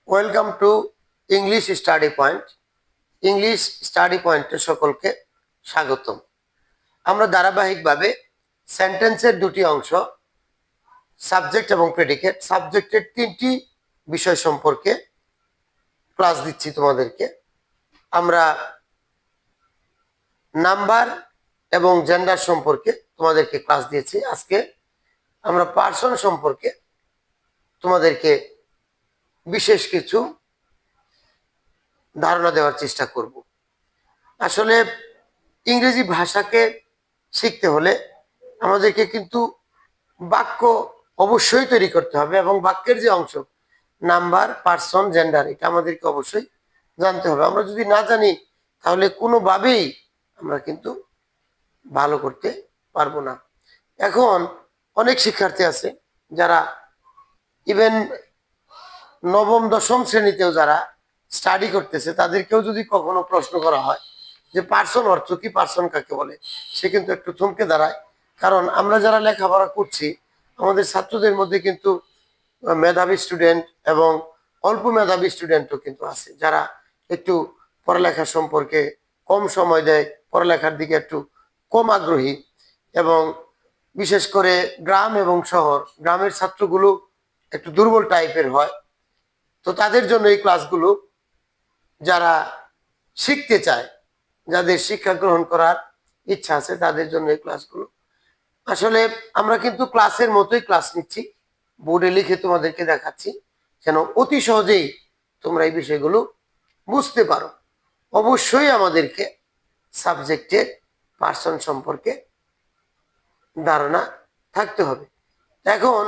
Welcome to English study point. English study পয়েন্টে সকলকে স্বাগতম। আমরা ধারাবাহিকভাবে সেন্টেন্সের দুটি অংশ, সাবজেক্ট এবং প্রেডিকেট, সাবজেক্টের তিনটি বিষয় সম্পর্কে ক্লাস দিচ্ছি তোমাদেরকে। আমরা নাম্বার এবং জেন্ডার সম্পর্কে তোমাদেরকে ক্লাস দিয়েছি। আজকে আমরা পার্সন সম্পর্কে তোমাদেরকে বিশেষ কিছু ধারণা দেওয়ার চেষ্টা করব। আসলে ইংরেজি ভাষাকে শিখতে হলে আমাদেরকে কিন্তু বাক্য অবশ্যই তৈরি করতে হবে, এবং বাক্যের যে অংশ নাম্বার, পার্সন, জেন্ডার, এটা আমাদেরকে অবশ্যই জানতে হবে। আমরা যদি না জানি তাহলে কোনোভাবেই আমরা কিন্তু ভালো করতে পারবো না। এখন অনেক শিক্ষার্থী আছে যারা ইভেন নবম দশম শ্রেণীতেও যারা স্টাডি করতেছে, তাদেরকেও যদি কখনো প্রশ্ন করা হয় যে পার্সন অর্থ কি, পার্সন কাকে বলে, সে কিন্তু একটু থমকে দাঁড়ায়। কারণ আমরা যারা লেখাপড়া করছি, আমাদের ছাত্রদের মধ্যে কিন্তু মেধাবী স্টুডেন্ট এবং অল্প মেধাবী স্টুডেন্টও কিন্তু আছে, যারা একটু পড়ালেখা সম্পর্কে কম সময় দেয়, পড়ালেখার দিকে একটু কম আগ্রহী, এবং বিশেষ করে গ্রাম এবং শহর, গ্রামের ছাত্রগুলো একটু দুর্বল টাইপের হয়। তো তাদের জন্য এই ক্লাসগুলো, যারা শিখতে চায়, যাদের শিক্ষা গ্রহণ করার ইচ্ছা আছে, তাদের জন্য এই ক্লাসগুলো। আসলে আমরা কিন্তু ক্লাসের মতোই ক্লাস নিচ্ছি, বোর্ডে লিখে তোমাদেরকে দেখাচ্ছি, যেন অতি সহজেই তোমরা এই বিষয়গুলো বুঝতে পারো। অবশ্যই আমাদেরকে সাবজেক্টের পার্সন সম্পর্কে ধারণা থাকতে হবে। এখন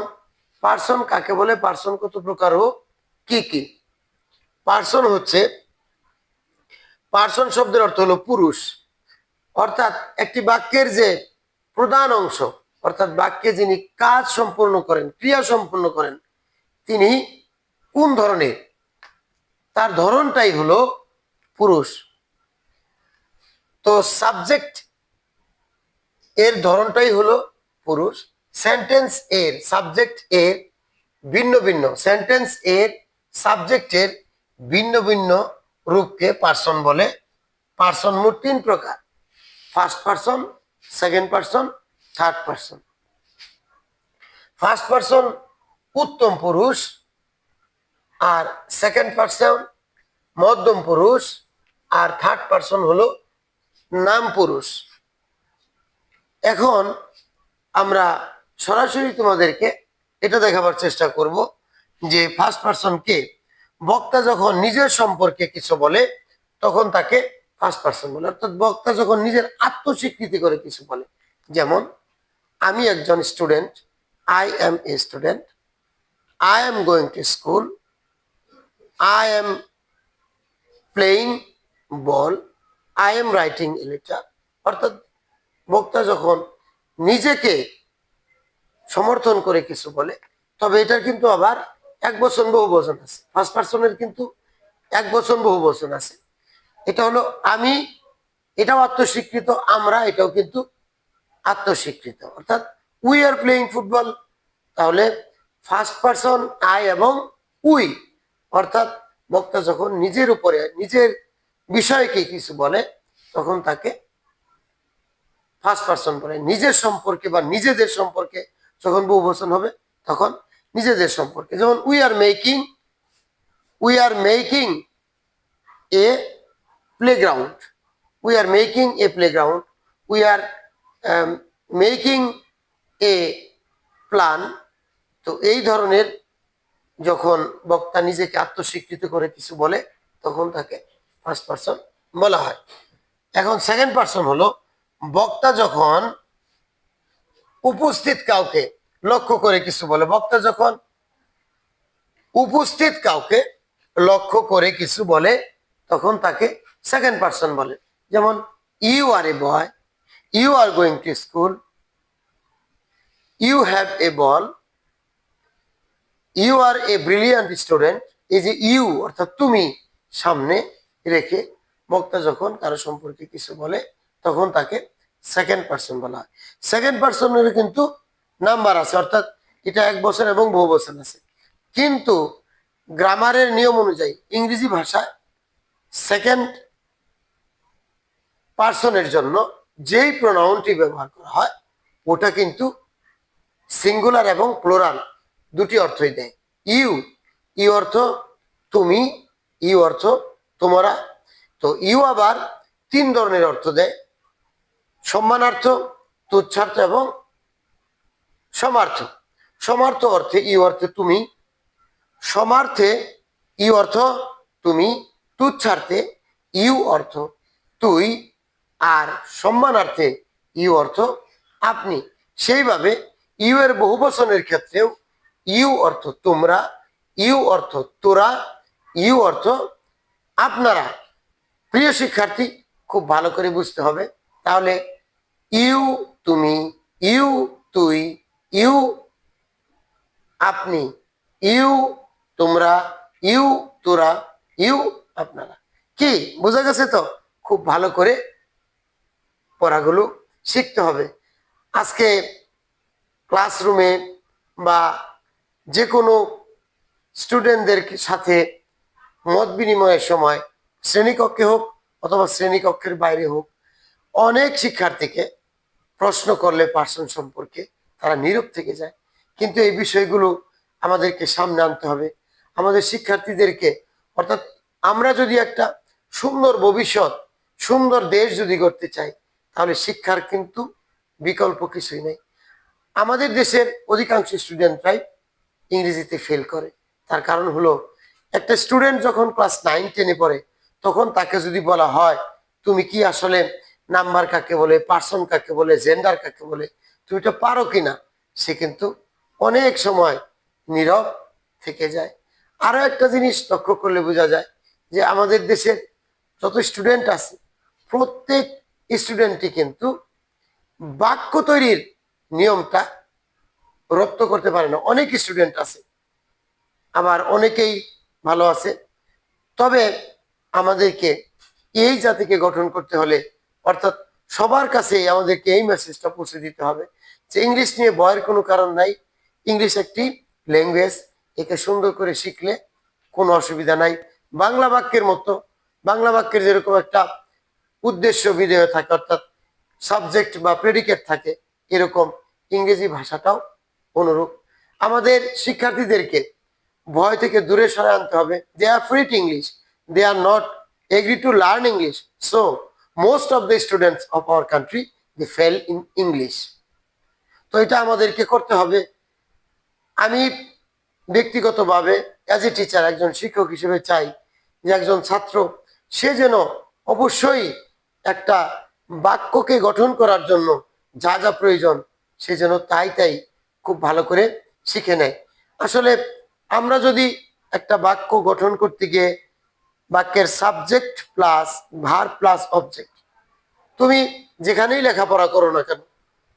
পার্সন কাকে বলে, পার্সন কত প্রকার ও কি কি? পার্সন হচ্ছে, পার্সন শব্দের অর্থ হলো পুরুষ, অর্থাৎ একটি বাক্যের যে প্রধান অংশ, অর্থাৎ বাক্যে যিনি কাজ সম্পূর্ণ করেন, ক্রিয়া সম্পূর্ণ করেন, তিনি কোন ধরনের, তার ধরনটাই হলো পুরুষ। তো সাবজেক্ট এর ধরনটাই হলো পুরুষ। সেন্টেন্স এর, সাবজেক্ট এর ভিন্ন ভিন্ন, সেন্টেন্স এর সাবজেক্টের ভিন্ন ভিন্ন রূপকে পার্সন বলে। পার্সন মোট তিন প্রকার: first person, second person, third person. First person উত্তম পুরুষ, আর সেকেন্ড পার্সন মধ্যম পুরুষ, আর থার্ড পার্সন হলো নাম পুরুষ। এখন আমরা সরাসরি তোমাদেরকে এটা দেখাবার চেষ্টা করব যে ফার্স্ট পার্সন কে। বক্তা যখন নিজের সম্পর্কে কিছু বলে তখন তাকে ফার্স্ট পার্সন বলে, অর্থাৎ বক্তা যখন নিজের আত্মস্বীকৃতি করে কিছু বলে, যেমন আমি একজন student, I M a student, I am going to school, I am playing ball, I am writing a letter. অর্থাৎ বক্তা যখন নিজেকে সমর্থন করে কিছু বলে, তবে এটার কিন্তু আবার এক বচন বহু বচন আছে। ফার্স্ট পার্সনের কিন্তু এক বচন বহু বচন আছে। এটা হলো আমি, এটাও আত্মস্বীকৃত, আমরা, এটাও কিন্তু আত্মস্বীকৃত। অর্থাৎ উই আর প্লেইং ফুটবল, তাহলে ফার্স্ট পার্সন আই এবং উই, অর্থাৎ বক্তা যখন নিজের উপরে, নিজের বিষয়কে কিছু বলে তখন তাকে ফার্স্ট পার্সন বলে। নিজের সম্পর্কে বা নিজেদের সম্পর্কে যখন বহু বচন হবে তখন নিজেদের সম্পর্কে, যেমন we are making A playground, we are making A playground, we are making A plan. তো এই ধরনের যখন বক্তা নিজেকে আত্মস্বীকৃত করে কিছু বলে তখন তাকে ফার্স্ট পার্সন বলা হয়। এখন সেকেন্ড পার্সন হলো বক্তা যখন উপস্থিত কাউকে লক্ষ্য করে কিছু বলে, বক্তা যখন উপস্থিত কাউকে লক্ষ্য করে কিছু বলে তখন তাকে সেকেন্ড পার্সন বলে। যেমন you are a boy, you are going to school, you have a ball, you are a brilliant student. এই যে ইউ অর্থাৎ তুমি সামনে রেখে বক্তা যখন কারো সম্পর্কে কিছু বলে তখন তাকে সেকেন্ড পার্সন বলা হয়। সেকেন্ড পার্সনের কিন্তু নাম্বার আছে, অর্থাৎ এটা এক বছর এবং বহু বছর আছে। কিন্তু গ্রামারের নিয়ম অনুযায়ী ইংরেজি ভাষায় সেকেন্ড পার্সনের জন্য যেই প্রোনাউনটি ব্যবহার করা হয় ওটা কিন্তু সিঙ্গুলার এবং প্লুরাল দুটি অর্থই দেয়। ইউ, ইউ অর্থ তুমি, ইউ অর্থ তোমরা। তো ইউ আবার তিন ধরনের অর্থ দেয়: সম্মানার্থ, তুচ্ছার্থ এবং সমার্থ। সমার্থ অর্থে ইউ অর্থে তুমি, সমার্থে ইউ অর্থ তুমি, তুচ্ছার্থে ইউ অর্থ তুই, আর সম্মানার্থে ইউ অর্থ আপনি। সেইভাবে ইউ এর বহুবচনের ক্ষেত্রেও ইউ অর্থ তোমরা, ইউ অর্থ তোরা, ইউ অর্থ আপনারা। প্রিয় শিক্ষার্থী, খুব ভালো করে বুঝতে হবে। তাহলে ইউ তুমি, ইউ তুই, ইউ আপনি, ইউ তোমরা, ইউ তোরা, ইউ আপনারা। কি বোঝা গেছে? তো খুব ভালো করে পড়াগুলো শিখতে হবে। আজকে ক্লাসরুমে বা যে কোনো স্টুডেন্টদের সাথে মত বিনিময়ের সময়, শ্রেণীকক্ষে হোক অথবা শ্রেণীকক্ষের বাইরে হোক, অনেক শিক্ষার্থীকে প্রশ্ন করলে পার্সন সম্পর্কে তারা নীরব থেকে যায়। কিন্তু এই বিষয়গুলো আমাদেরকে সামনে আনতে হবে। আমাদের শিক্ষার্থীদেরকে, অর্থাৎ আমরা যদি একটা সুন্দর ভবিষ্যৎ, সুন্দর দেশ যদি গড়তে চাই, তাহলে শিক্ষার কিন্তু বিকল্প কিছুই নেই। আমাদের দেশের অধিকাংশ স্টুডেন্টরাই ইংরেজিতে ফেল করে। তার কারণ হলো, একটা স্টুডেন্ট যখন ক্লাস 9-10-এ পড়ে, তখন তাকে যদি বলা হয় তুমি কি আসলে নাম্বার কাকে বলে, পার্সন কাকে বলে, জেন্ডার কাকে বলে, তুমি এটা পারো কিনা, সে কিন্তু অনেক সময় নীরব থেকে যায়। আরো একটা জিনিস লক্ষ্য করলে বোঝা যায় যে আমাদের দেশের যত স্টুডেন্ট আছে, প্রত্যেক স্টুডেন্টই কিন্তু বাক্য তৈরির নিয়মটা রপ্ত করতে পারে না। অনেক স্টুডেন্ট আছে, আবার অনেকেই ভালো আছে। তবে আমাদেরকে এই জাতিকে গঠন করতে হলে, অর্থাৎ সবার কাছে আমাদেরকে এই মেসেজটা পৌঁছে দিতে হবে যে ইংলিশ নিয়ে ভয়ের কোনো কারণ নাই। ইংলিশ একটি ল্যাঙ্গুয়েজ, একে সুন্দর করে শিখলে কোনো অসুবিধা নাই। বাংলা বাক্যের মতো, বাংলা বাক্যের যেরকম একটা উদ্দেশ্য বিধেয় থাকে, অর্থাৎ সাবজেক্ট বা প্রেডিকেট থাকে, এরকম ইংরেজি ভাষাটাও অনুরূপ। আমাদের শিক্ষার্থীদেরকে ভয় থেকে দূরে সরে আনতে হবে। They are freed English, they are not agree to learn English, so most of the students of our country they fail in English. তো এটা আমাদেরকে করতে হবে। আমি ব্যক্তিগতভাবে অ্যাজ এ টিচার, একজন শিক্ষক হিসেবে চাই যে একজন ছাত্র সে যেন অবশ্যই একটা বাক্যকে গঠন করার জন্য যা যা প্রয়োজন সে যেন তাই তাই খুব ভালো করে শিখে নেয়। আসলে আমরা যদি একটা বাক্য গঠন করতে গিয়ে বাক্যের subject plus verb plus object, তুমি যেখানেই লেখাপড়া করো না কেন,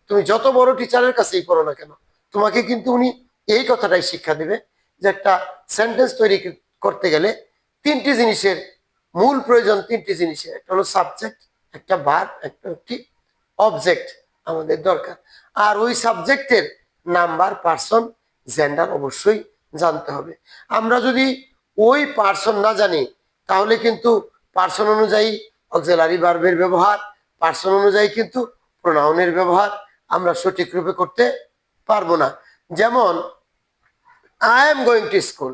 তুমি যত বড় টিচারের কাছেই পড়ো না কেন, তোমাকে কিন্তু উনি এই কথাটাই শিক্ষা দিবে যে একটা সেন্টেন্স তৈরি করতে গেলে তিনটি জিনিসের মূল প্রয়োজন। তিনটি জিনিসের, একটা হলো সাবজেক্ট, একটা ভার্ব, একটি অবজেক্ট আমাদের দরকার। আর ওই সাবজেক্টের নাম্বার, পার্সন, জেন্ডার অবশ্যই জানতে হবে। আমরা যদি ওই পার্সন না জানি, তাহলে কিন্তু পার্সন অনুযায়ী অক্সিলারি ভার্বের ব্যবহার, পার্সন অনুযায়ী কিন্তু প্রোনাউনের ব্যবহার আমরা সঠিক রূপে করতে পারবো না। যেমন I am going to school,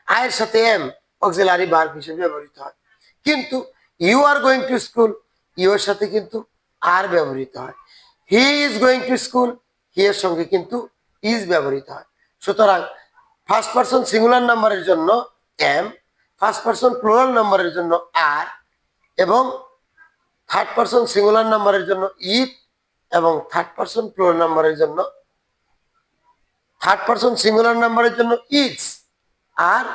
আয়ের সাথে এম অক্সিলারি ভার্ব হিসেবে ব্যবহৃত হয়। কিন্তু you are going to school, you এর সাথে কিন্তু আর ব্যবহৃত হয়। He is going to school, he এর সঙ্গে কিন্তু ইজ ব্যবহৃত হয়। সুতরাং ফার্স্ট পারসন সিঙ্গুলার নাম্বারের জন্য এম, ফার্স্ট পারসন প্লুরাল নাম্বারের জন্য আর, এবং থার্ড পারসন সিঙ্গুলার নাম্বারের জন্য ইট, এবং থার্ড পারসন প্লুরাল নাম্বারের জন্য, থার্ড পারসন সিঙ্গুলার নাম্বারের জন্য ইজ, আর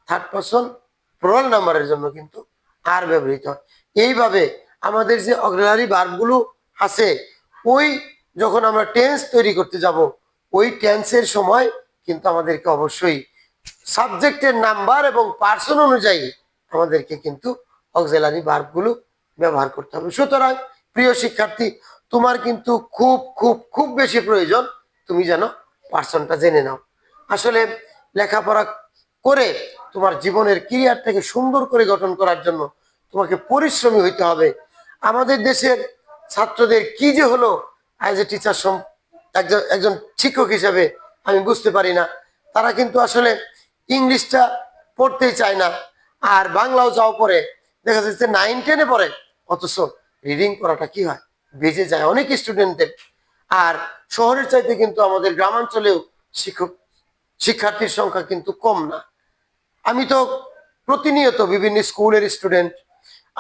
থার্ড পারসন প্লুরাল নাম্বারের জন্য কিন্তু আর ব্যবহৃত হয়। এইভাবে আমাদের যে অক্সিলারি ভার্বগুলো আছে, ওই যখন আমরা টেন্স তৈরি করতে যাব, ওই টেন্সের সময় কিন্তু আমাদেরকে অবশ্যই সাবজেক্টের নাম্বার এবং পার্সন অনুযায়ী আমাদেরকে কিন্তু অক্সিলারি ভার্বগুলো ব্যবহার করতে হবে। সুতরাং প্রিয় শিক্ষার্থী, তোমার কিন্তু খুব খুব খুব বেশি প্রয়োজন তুমি যেন পার্সনটা জেনে নাও। আসলে লেখাপড়া করে তোমার জীবনের ক্যারিয়ারটাকে সুন্দর করে গঠন করার জন্য তোমাকে পরিশ্রমী হইতে হবে। আমাদের দেশের ছাত্রদের কি যে হলো, অ্যাজ এ টিচার, একজন একজন শিক্ষক হিসেবে আমি বুঝতে পারি না। তারা কিন্তু আসলে ইংলিশটা পড়তেই চায় না, আর বাংলাও যাও পড়ে, দেখা যাচ্ছে 9-10-এ পড়ে, অথচ রিডিং করাটা কি হয়, বেজে যায় অনেক স্টুডেন্টদের। আর শহরের চাইতে কিন্তু আমাদের গ্রামাঞ্চলেও শিক্ষার্থীর সংখ্যা কিন্তু কম না। আমি তো প্রতিনিয়ত বিভিন্ন স্কুলের স্টুডেন্ট,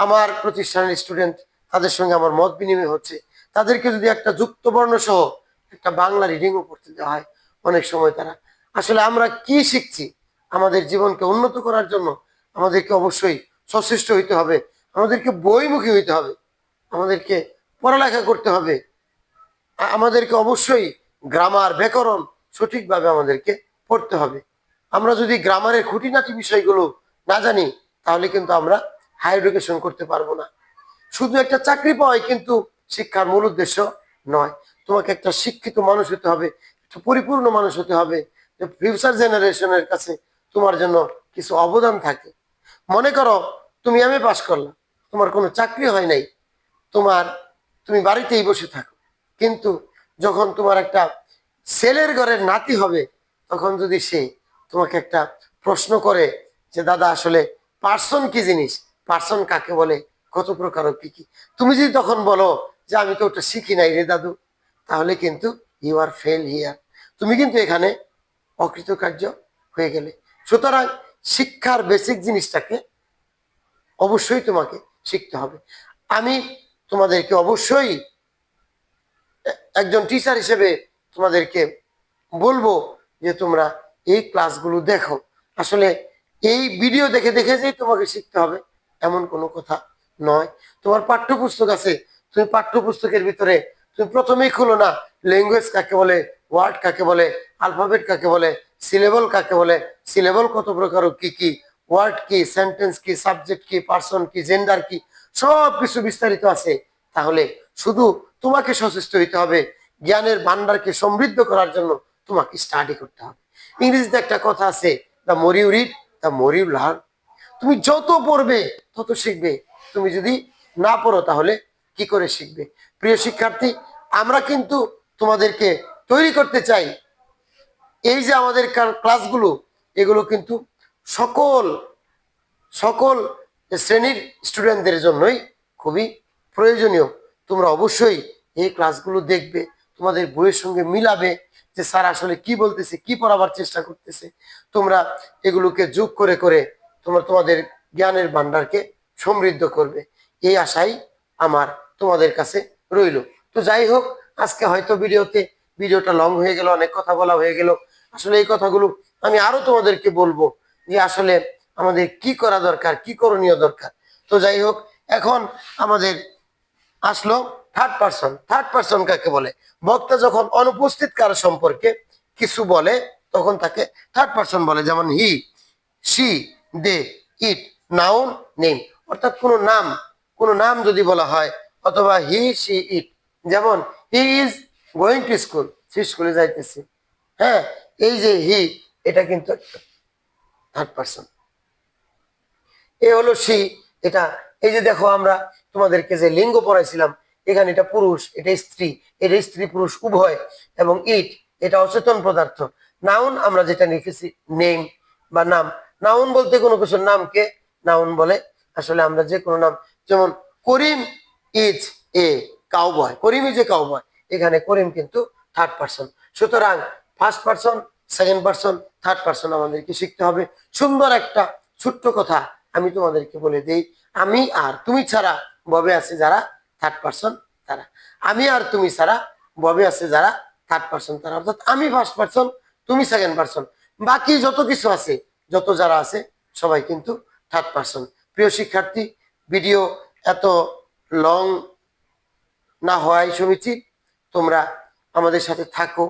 আমার প্রতিষ্ঠানের স্টুডেন্ট, তাদের সঙ্গে আমার মত বিনিময় হচ্ছে। তাদেরকে যদি একটা যুক্ত বর্ণ সহ একটা বাংলা রিডিংও করতে দেওয়া হয়, অনেক সময় তারা আসলে আমরা কি শিখছি, আমাদের জীবনকে উন্নত করার জন্য আমাদেরকে অবশ্যই সচেষ্ট হইতে হবে, আমাদেরকে বইমুখী হইতে হবে, আমাদেরকে পড়ালেখা করতে হবে, আমাদেরকে অবশ্যই গ্রামার ব্যাকরণ সঠিকভাবে আমাদেরকে পড়তে হবে। আমরা যদি গ্রামারের খুঁটিনাটি বিষয়গুলো না জানি, তাহলে কিন্তু আমরা হায়ার এডুকেশন করতে পারবো না। শুধু একটা চাকরি পাওয়াই কিন্তু শিক্ষার মূল উদ্দেশ্য নয়। তোমাকে একটা শিক্ষিত মানুষ হতে হবে, একটা পরিপূর্ণ মানুষ হতে হবে, যে ফিউচার জেনারেশনের কাছে তোমার জন্য কিছু অবদান থাকে। মনে করো তুমি এমএ পাস করলা, তোমার কোনো চাকরি হয় নাই, তুমি বাড়িতেই বসে থাকো, কিন্তু যখন তোমার একটা ছেলের ঘরের নাতি হবে, তখন যদি সে তোমাকে একটা প্রশ্ন করে যে দাদা আসলে পার্সন কি জিনিস, পার্সন কাকে বলে, কত প্রকার কি কি, তুমি যদি তখন বলো যে আমি তো ওটা শিখি নাই রে দাদু, তাহলে কিন্তু ইউ আর ফেল হিয়ার, তুমি কিন্তু এখানে অকৃতকার্য হয়ে গেলে। সুতরাং শিক্ষার বেসিক জিনিসটাকে অবশ্যই তোমাকে শিখতে হবে। আমি তোমাদেরকে অবশ্যই একজন টিচার হিসেবে তোমাদেরকে বলবো যে তোমরা এই ক্লাসগুলো দেখো। আসলে এই ভিডিও দেখে দেখে যেই তোমাকে শিখতে হবে এমন কোনো কথা নয়। তোমার পাঠ্যপুস্তক আছে, তুমি পাঠ্যপুস্তকের ভিতরে তুমি প্রথমেই খুলো না ল্যাঙ্গুয়েজ কাকে বলে, ওয়ার্ড কাকে বলে, আলফাবেট কাকে বলে, সিলেবল কাকে বলে, সিলেবল কত প্রকার কি কি, ওয়ার্ড কি, সেন্টেন্স কি, সাবজেক্ট কি, পার্সন কি, জেন্ডার কি, সব কিছু বিস্তারিত আছে। তাহলে শুধু তোমাকে সচেষ্ট হইতে হবে, জ্ঞানের ভান্ডারকে সমৃদ্ধ করার জন্য তোমাকে স্টাডি করতে হবে। ইংরেজিতে একটা কথা আছে, the more you read the more you learn. তুমি যত পড়বে তত শিখবে, তুমি যদি না পড়ো তাহলে কি করে শিখবে? প্রিয় শিক্ষার্থী, আমরা কিন্তু তোমাদেরকে তৈরি করতে চাই। এই যে আমাদের ক্লাসগুলো, এগুলো কিন্তু সকল সকল শ্রেণীর স্টুডেন্টদের জন্যই খুবই প্রয়োজনীয়। তোমরা অবশ্যই এই ক্লাসগুলো দেখবে, তোমাদের বইয়ের সঙ্গে মিলাবে যে স্যার আসলে কি বলতেছে, কি পড়াবার চেষ্টা করতেছে। তোমরা এগুলোকে যোগ করে করে তোমরা তোমাদের জ্ঞানের ভান্ডারকে সমৃদ্ধ করবে, এই আশাই আমার তোমাদের কাছে রইল। তো যাই হোক, আজকে হয়তো ভিডিওটা লং হয়ে গেল, অনেক কথা বলা হয়ে গেল। আসলে এই কথাগুলো আমি আরো তোমাদেরকে বলবো যে আসলে আমাদের কি করা দরকার, কি করণীয় দরকার। তো যাই হোক, এখন আমাদের আসলো থার্ড পার্সন। থার্ড পার্সন কাকে বলে? বক্তা যখন অনুপস্থিত কারো সম্পর্কে কিছু বলে তখন তাকে থার্ড পার্সন বলে। যেমন হি, সি, দে, ইট, নাউন, নেম। অর্থাৎ কোনো নাম যদি বলা হয়, অথবা হি, সি, ইট, যেমন he is going to school, সে স্কুলে যাইতেছে। হ্যাঁ, এই যে হি, এটা কিন্তু থার্ড পার্সন। এ হলো সি, এটা এই যে দেখো আমরা তোমাদেরকে যে লিঙ্গ পড়াইছিলাম, এখানে এটা পুরুষ, এটা স্ত্রী, এটা স্ত্রী পুরুষ উভয়। এবং ইট, এটা অচেতন পদার্থ। নাউন আমরা যেটা লিখেছি নেম বা নাম। নাউন বলতে কোনো কিছুর নামকে নাউন বলে। আসলে আমরা যে কোনো নাম, যেমন Karim is a cowboy, Karim is a cowboy, এখানে করিম কিন্তু থার্ড পার্সন। সুতরাং first person, second person, third person আমাদেরকে শিখতে হবে। সুন্দর একটা ছোট্ট কথা আমি তোমাদেরকে বলে দেই, আমি আর তুমি ছাড়া ববে আছে যারা থার্ড পার্সন তারা, আমি আর তুমি ছাড়া ববে আছে যারা থার্ড পার্সন তারা। অর্থাৎ আমি ফার্স্ট পার্সন, তুমি সেকেন্ড পার্সন, বাকি যত কিছু আছে, যত যারা আছে সবাই কিন্তু থার্ড পার্সন। প্রিয় শিক্ষার্থী, ভিডিও এত লং না হওয়াই সমীচীন। তোমরা আমাদের সাথে থাকো,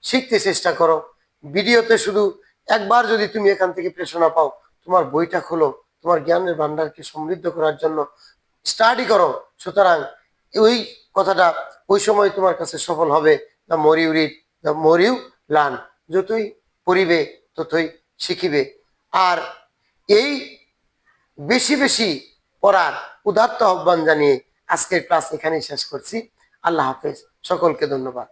শিখতে চেষ্টা করো। ভিডিওতে শুধু একবার যদি তুমি এখান থেকে প্রেরণা পাও, তোমার বইটা খোলো, তোমার জ্ঞানের ভান্ডারকে সমৃদ্ধ করার জন্য স্টাডি করো। সুতরাং ওই কথাটা ওই সময় তোমার কাছে সফল হবে, the more you read the more you learn. যতই পড়িবে ততই শিখিবে। আর এই বেশি বেশি পড়ার উদাত্ত আহ্বান জানিয়ে আজকের ক্লাস এখানেই শেষ করছি। আল্লাহ হাফেজ, সকলকে ধন্যবাদ।